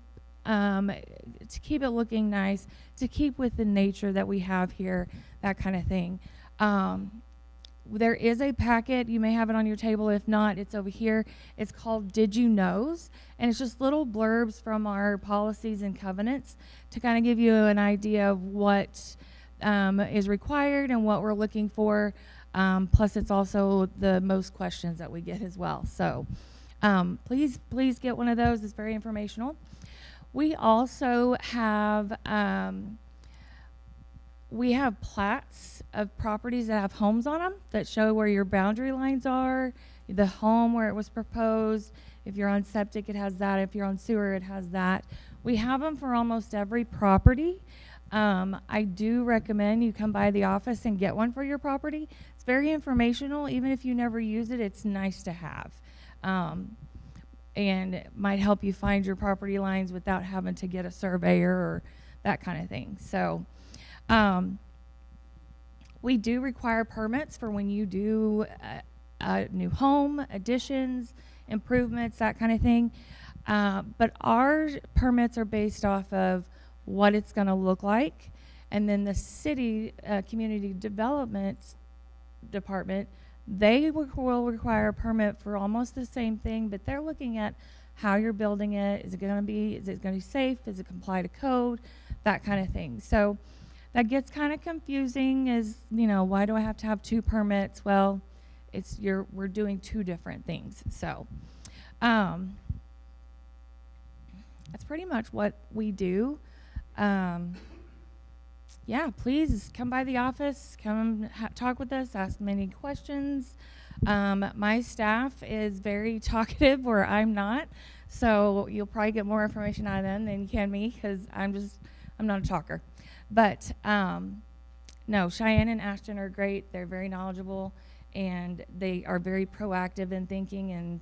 it looking nice, to keep with the nature that we have here, that kind of thing. There is a packet. You may have it on your table. If not, it's over here. It's called Did You Knows? And it's just little blurbs from our policies and covenants to kind of give you an idea of what is required and what we're looking for. Plus, it's also the most questions that we get as well. So please get one of those. It's very informational. We also have plats of properties that have homes on them that show where your boundary lines are, the home where it was proposed. If you're on septic, it has that. If you're on sewer, it has that. We have them for almost every property. I do recommend you come by the office and get one for your property. It's very informational. Even if you never use it, it's nice to have. And it might help you find your property lines without having to get a surveyor or that kind of thing. So we do require permits for when you do a new home, additions, improvements, that kind of thing. But our permits are based off of what it's going to look like. And then the city community development department, they will require a permit for almost the same thing, but they're looking at how you're building it. Is it going to be safe? Is it comply to code? That kind of thing. So that gets kind of confusing is, why do I have to have 2 permits? Well, we're doing 2 different things. So that's pretty much what we do. Yeah, please come by the office, come talk with us, ask many questions. My staff is very talkative where I'm not, so you'll probably get more information out of them than you can me because I'm not a talker. But no, Cheyenne and Ashton are great. They're very knowledgeable, and they are very proactive in thinking and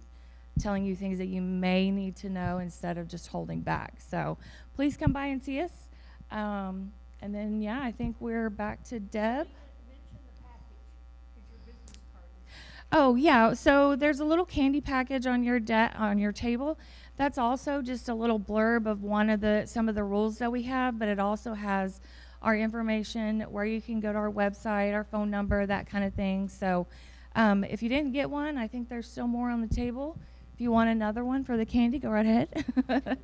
telling you things that you may need to know instead of just holding back. So please come by and see us. And then, yeah, I think we're back to Deb. Oh, yeah. So there's a little candy package on your table. That's also just a little blurb of some of the rules that we have, but it also has our information, where you can go to our website, our phone number, that kind of thing. So if you didn't get one, I think there's still more on the table. If you want another one for the candy, go right ahead.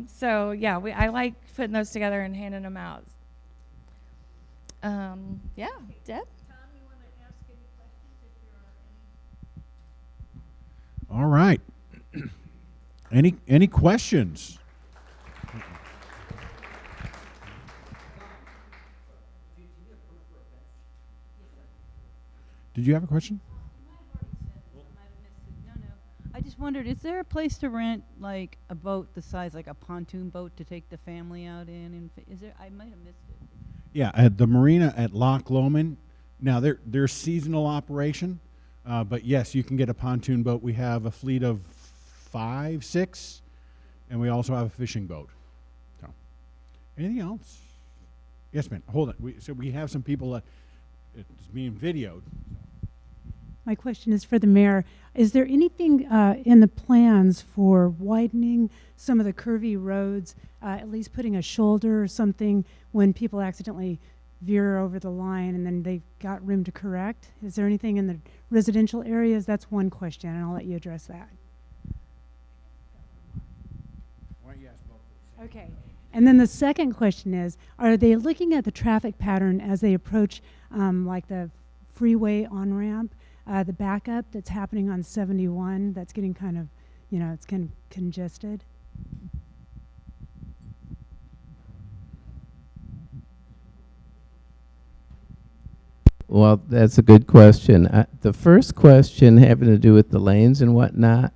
So yeah, I like putting those together and handing them out. Yeah, Deb? Tom, you want to ask any questions if there are any? All right. Any questions? Did you have a question? I just wondered, is there a place to rent like a boat the size, like a pontoon boat, to take the family out in? And is there? I might have missed it. Yeah, at the marina at Loch Lomond. Now they're seasonal operation, but yes, you can get a pontoon boat. We have a fleet of 5, 6, and we also have a fishing boat. So, anything else? Yes, ma'am. Hold on. So we have some people that it's being videoed. My question is for the mayor. Is there anything in the plans for widening some of the curvy roads, at least putting a shoulder or something when people accidentally veer over the line and then they've got room to correct? Is there anything in the residential areas? That's one question, and I'll let you address that. Why don't you ask both? Okay. And then the second question is, are they looking at the traffic pattern as they approach like the freeway on-ramp? The backup that's happening on 71, that's getting kind of, it's kind of congested. Well, that's a good question. The first question having to do with the lanes and whatnot,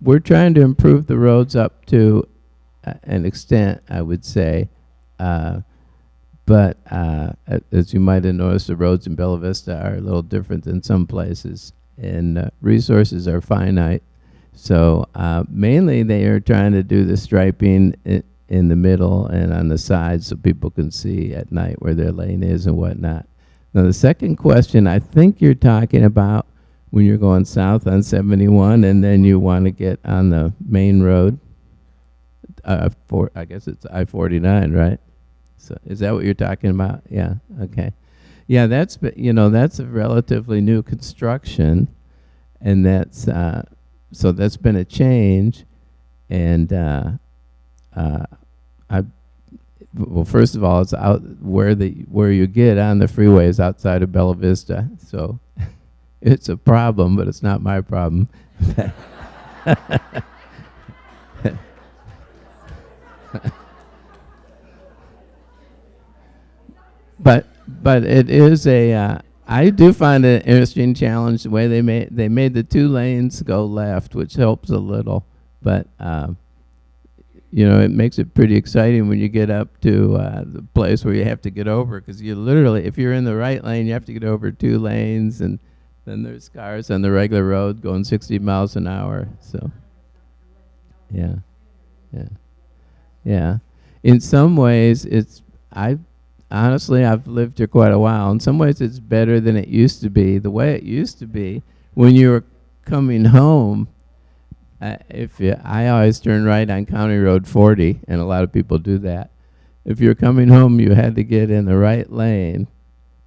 we're trying to improve the roads up to an extent, I would say. But as you might have noticed, the roads in Bella Vista are a little different than some places, and resources are finite. So mainly they are trying to do the striping in the middle and on the sides so people can see at night where their lane is and whatnot. Now the second question, I think you're talking about when you're going south on 71 and then you want to get on the main road. I guess it's I-49, right? So is that what you're talking about? Yeah. Okay. Yeah, that's a relatively new construction, and that's so that's been a change. And well, first of all, it's out where you get on the freeway is outside of Bella Vista, so it's a problem, but it's not my problem. But it is I do find it an interesting challenge the way they made the 2 lanes go left, which helps a little, but it makes it pretty exciting when you get up to the place where you have to get over, because you literally, if you're in the right lane, you have to get over 2 lanes, and then there's cars on the regular road going 60 miles an hour. So yeah. In some ways, honestly, I've lived here quite a while. In some ways, it's better than it used to be. The way it used to be, when you were coming home, I always turn right on County Road 40, and a lot of people do that. If you're coming home, you had to get in the right lane,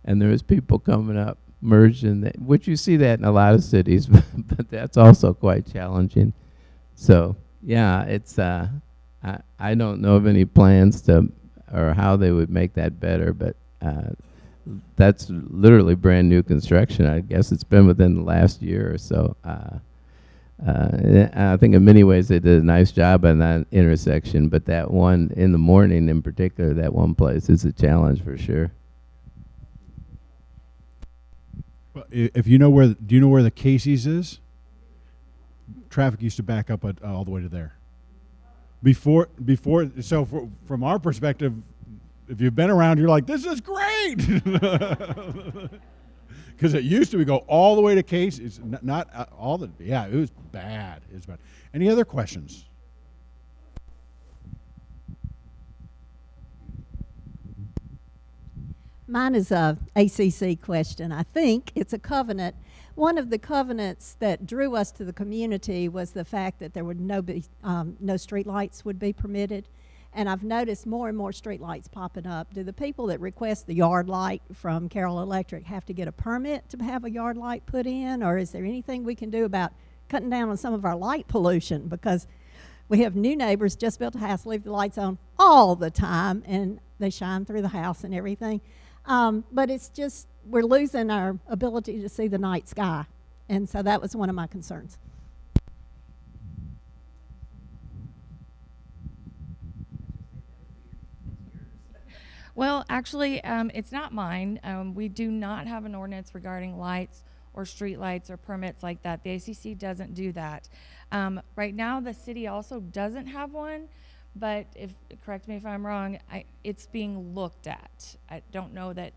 and there was people coming up, merging, which you see that in a lot of cities, but that's also quite challenging. So yeah, it's I don't know of any plans to or how they would make that better, but that's literally brand new construction. I guess it's been within the last year or so. I think in many ways they did a nice job on that intersection, but that one in the morning in particular, that one place is a challenge for sure. Well, if you know where, do you know where the Casey's is? Traffic used to back up all the way to there. Before, so from our perspective, if you've been around, you're like, this is great. Because it used to we go all the way to Casey's, not all the, yeah, it was bad. It was bad. Any other questions? Mine is a ACC question. I think it's a covenant. One of the covenants that drew us to the community was the fact that there would no street lights would be permitted. And I've noticed more and more street lights popping up. Do the people that request the yard light from Carroll Electric have to get a permit to have a yard light put in? Or is there anything we can do about cutting down on some of our light pollution? Because we have new neighbors just built a house, leave the lights on all the time, and they shine through the house and everything. But it's just, we're losing our ability to see the night sky. And so that was one of my concerns. Well, actually, it's not mine. We do not have an ordinance regarding lights or street lights or permits like that. The ACC doesn't do that. Right now, the city also doesn't have one, but correct me if I'm wrong, it's being looked at. I don't know that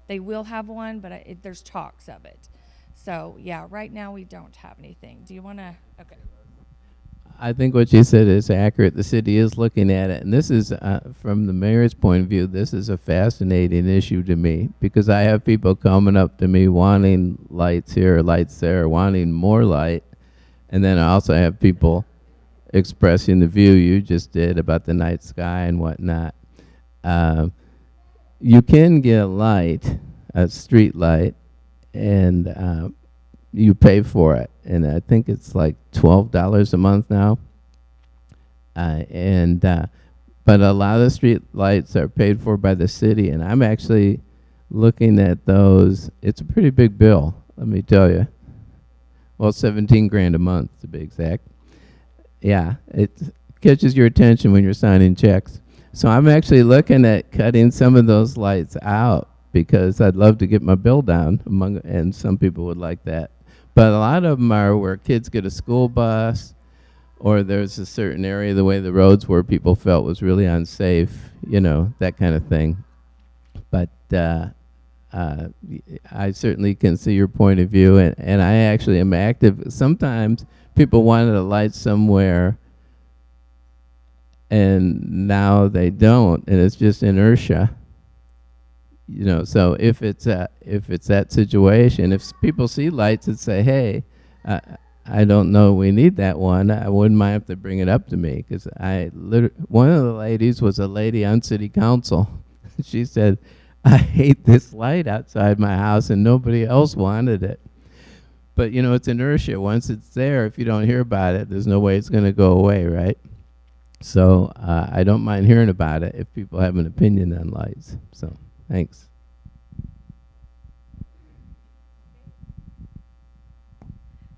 they will have one, but there's talks of it. So, yeah, right now we don't have anything. Do you want to? Okay. I think what you said is accurate. The city is looking at it. And this is, from the mayor's point of view, this is a fascinating issue to me because I have people coming up to me wanting lights here, lights there, wanting more light. And then I also have people expressing the view you just did about the night sky and whatnot. You can get a light, a street light, and you pay for it, and I think it's like $12 a month now. But a lot of the street lights are paid for by the city, and I'm actually looking at those. It's a pretty big bill, let me tell you. Well, 17 grand a month to be exact. Yeah, it catches your attention when you're signing checks. So I'm actually looking at cutting some of those lights out because I'd love to get my bill down, and some people would like that. But a lot of them are where kids get a school bus, or there's a certain area, the way the roads were, people felt was really unsafe, you know, that kind of thing. But I certainly can see your point of view, and I actually am active. Sometimes people wanted a light somewhere, and now they don't, and it's just inertia. You know, so if it's that situation, if people see lights and say, "Hey, I don't know, we need that one," I wouldn't mind if they bring it up to me because one of the ladies was a lady on city council. She said, "I hate this light outside my house," and nobody else wanted it. But you know, it's inertia. Once it's there, if you don't hear about it, there's no way it's going to go away, right? So I don't mind hearing about it if people have an opinion on lights. So. Thanks.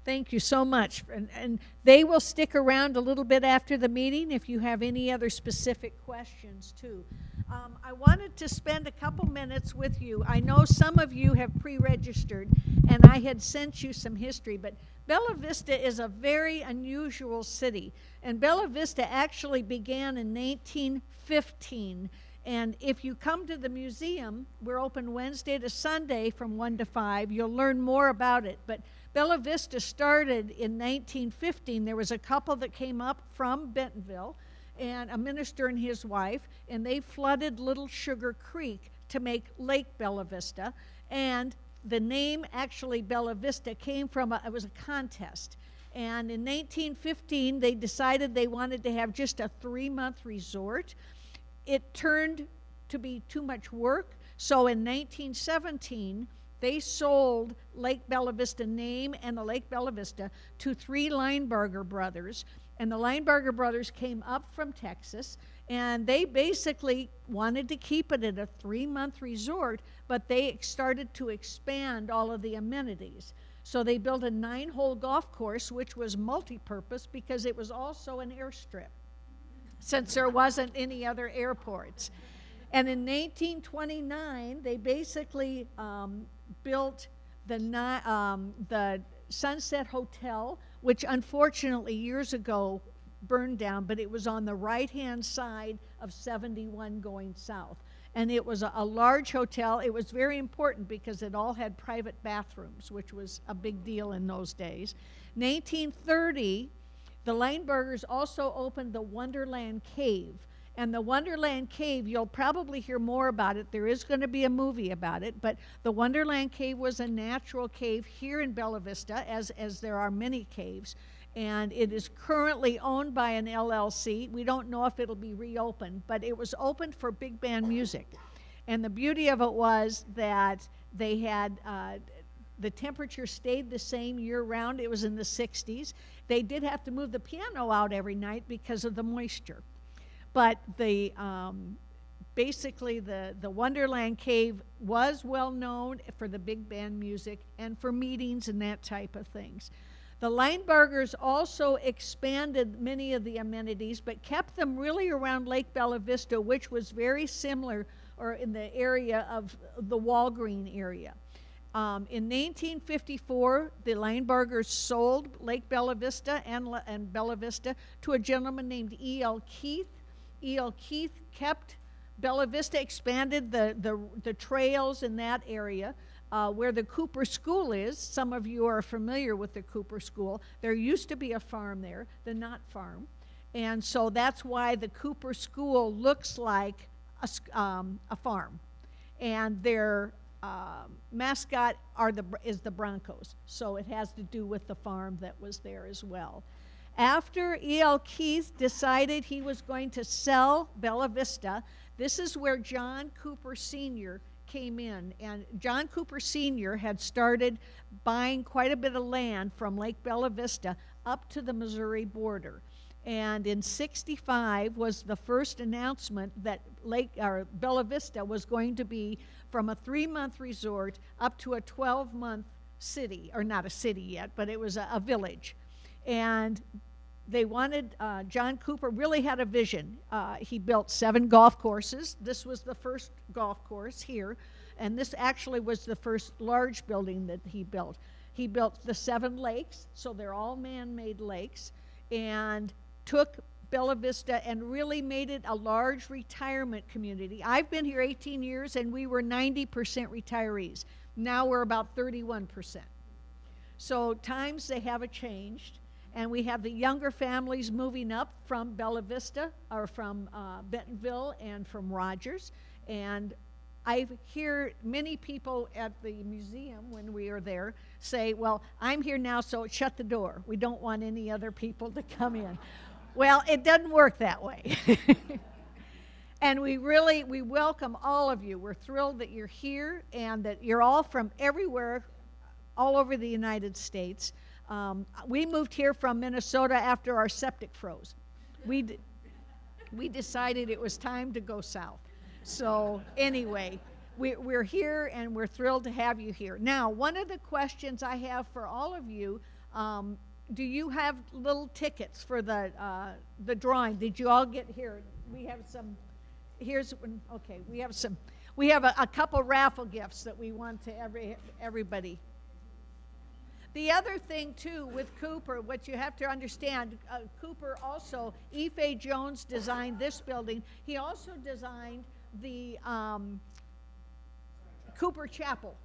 Thank you so much. And they will stick around a little bit after the meeting if you have any other specific questions, too. I wanted to spend a couple minutes with you. I know some of you have pre-registered, and I had sent you some history, but Bella Vista is a very unusual city. And Bella Vista actually began in 1915. And if you come to the museum, we're open Wednesday to Sunday from 1 to 5. You'll learn more about it. But Bella Vista started in 1915. There was a couple that came up from Bentonville, and a minister and his wife, and they flooded Little Sugar Creek to make Lake Bella Vista. And the name, actually, Bella Vista came from, it was a contest. And in 1915, they decided they wanted to have just a 3-month resort. It turned to be too much work, so in 1917, They sold Lake Bella Vista name and the Lake Bella Vista to 3 Lineberger brothers. And the Lineberger brothers came up from Texas, and they basically wanted to keep it at a 3-month resort, but they started to expand all of the amenities. So they built a 9-hole golf course, which was multi-purpose because it was also an airstrip, since there wasn't any other airports. And in 1929, they basically built the Sunset Hotel, which unfortunately years ago burned down, but it was on the right-hand side of 71 going south. And it was a large hotel. It was very important because it all had private bathrooms, which was a big deal in those days. 1930, the Linebergers also opened the Wonderland Cave. And the Wonderland Cave, you'll probably hear more about it. There is going to be a movie about it, but the Wonderland Cave was a natural cave here in Bella Vista, as there are many caves. And it is currently owned by an LLC. We don't know if it'll be reopened, but it was opened for big band music. And the beauty of it was that they had the temperature stayed the same year-round. It was in the 60s. They did have to move the piano out every night because of the moisture. But basically the Wonderland Cave was well known for the big band music and for meetings and that type of things. The Linebergers also expanded many of the amenities, but kept them really around Lake Bella Vista, which was very similar, or in the area of the Walgreen area. In 1954, the Linebergers sold Lake Bella Vista and Bella Vista to a gentleman named E.L. Keith. E.L. Keith kept Bella Vista, expanded the trails in that area where the Cooper School is. Some of you are familiar with the Cooper School. There used to be a farm there, the Knott Farm. And so that's why the Cooper School looks like a farm. And their mascot is the Broncos. So it has to do with the farm that was there as well. After E.L. Keith decided he was going to sell Bella Vista, this is where John Cooper Sr. came in. And John Cooper Sr. had started buying quite a bit of land from Lake Bella Vista up to the Missouri border. And in '65 was the first announcement that Bella Vista was going to be from a 3-month resort up to a 12-month city, or not a city yet, but it was a village. And they wanted, John Cooper really had a vision. He built 7 golf courses. This was the first golf course here, and this actually was the first large building that he built. He built the 7 lakes, so they're all man-made lakes, and took Bella Vista and really made it a large retirement community. I've been here 18 years, and we were 90% retirees. Now we're about 31%. So times they haven't changed. And we have the younger families moving up from Bella Vista, or from Bentonville and from Rogers. And I hear many people at the museum when we are there say, well, I'm here now, so shut the door. We don't want any other people to come in. Well, it doesn't work that way. And we welcome all of you. We're thrilled that you're here and that you're all from everywhere, all over the United States. We moved here from Minnesota after our septic froze. We decided it was time to go south. So anyway, we're here and we're thrilled to have you here. Now, one of the questions I have for all of you, do you have little tickets for the drawing? Did you all get here? We have some. Here's one. Okay, we have a couple raffle gifts that we want to everybody. The other thing, too, with Cooper, what you have to understand, Cooper also, Ife Jones designed this building. He also designed the Cooper Chapel.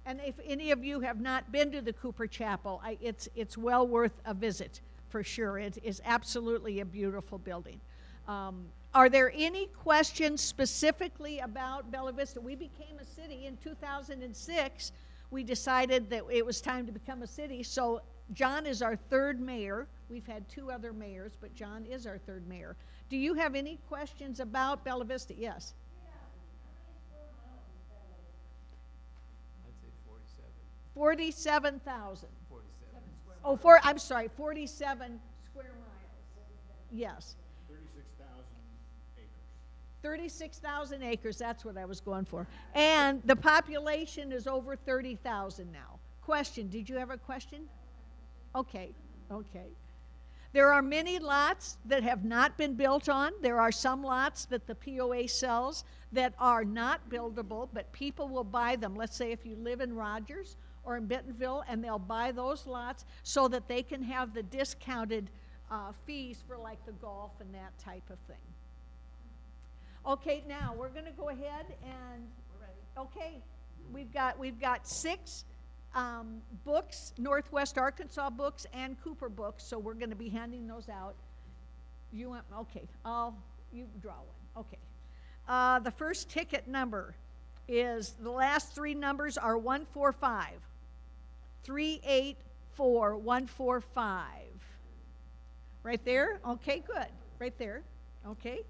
And if any of you have not been to the Cooper Chapel, it's well worth a visit, for sure. It is absolutely a beautiful building. Are there any questions specifically about Bella Vista? We became a city in 2006. We decided that it was time to become a city. So John is our 3rd mayor. We've had 2 other mayors, but John is our 3rd mayor. Do you have any questions about Bella Vista? Yes. I'd say 40. 47,000. I'm sorry, 47 square miles. Yes. 36,000 acres, that's what I was going for. And the population is over 30,000 now. Question, did you have a question? Okay. There are many lots that have not been built on. There are some lots that the POA sells that are not buildable, but people will buy them. Let's say if you live in Rogers or in Bentonville, and they'll buy those lots so that they can have the discounted fees for like the golf and that type of thing. Okay, now we're going to go ahead and okay, we've got 6 books, Northwest Arkansas books and Cooper books, so we're going to be handing those out. You want, okay, you draw one. Okay. The first ticket number is, the last 3 numbers are 145. 384145. Right there? Okay, good. Right there. Okay.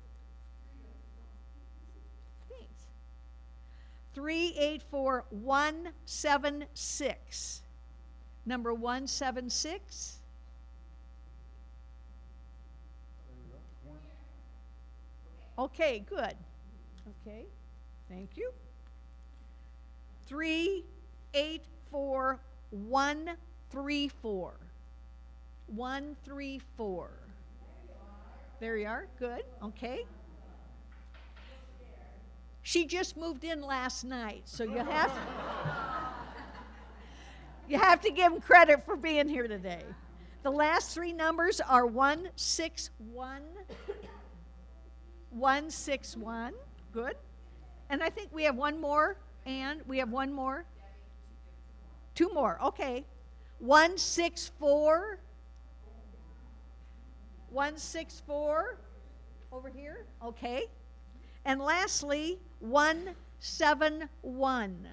Thanks. 384176. Number 176. Okay, good. Okay. Thank you. 384134. 134. There you are. Good. Okay. She just moved in last night, so you have to give him credit for being here today. The last 3 numbers are 161. 161. Good. And I think we have one more, and we have one more. 2 more. Okay. 164. 164 over here. Okay. And lastly, 171.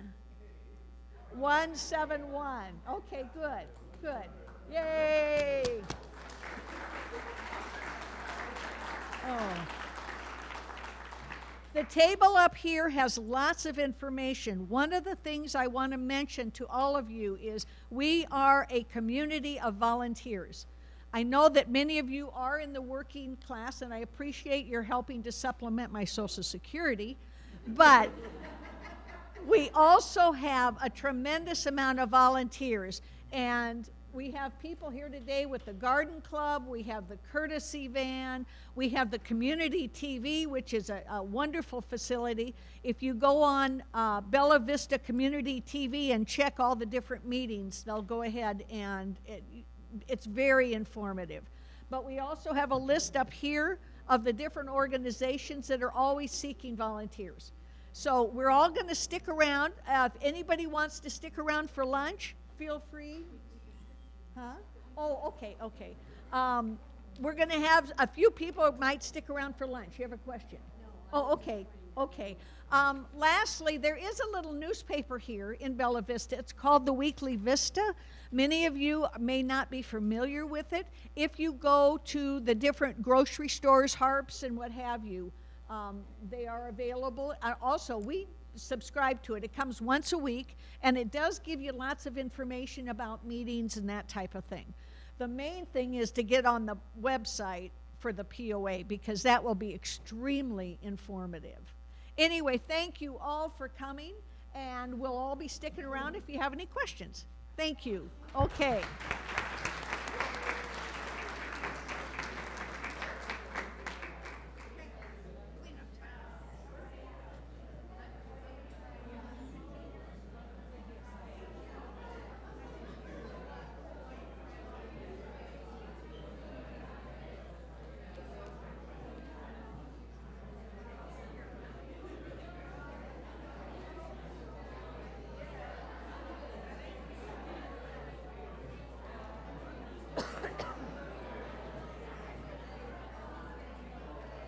171. Okay, good. Yay. Oh. The table up here has lots of information. One of the things I want to mention to all of you is we are a community of volunteers. I know that many of you are in the working class, and I appreciate your helping to supplement my Social Security, but we also have a tremendous amount of volunteers, and we have people here today with the Garden Club, we have the courtesy van, we have the community TV, which is a wonderful facility. If you go on Bella Vista Community TV and check all the different meetings, they'll go ahead and it's very informative. But we also have a list up here of the different organizations that are always seeking volunteers. So we're all going to stick around. If anybody wants to stick around for lunch, feel free. Huh? Oh, okay. We're going to have a few people who might stick around for lunch. You have a question? No. Oh, okay. Lastly, there is a little newspaper here in Bella Vista. It's called the Weekly Vista. Many of you may not be familiar with it. If you go to the different grocery stores, Harps and what have you, they are available. Also, we subscribe to it. It comes once a week, and it does give you lots of information about meetings and that type of thing. The main thing is to get on the website for the POA, because that will be extremely informative. Anyway, thank you all for coming, and we'll all be sticking around if you have any questions. Thank you. Okay.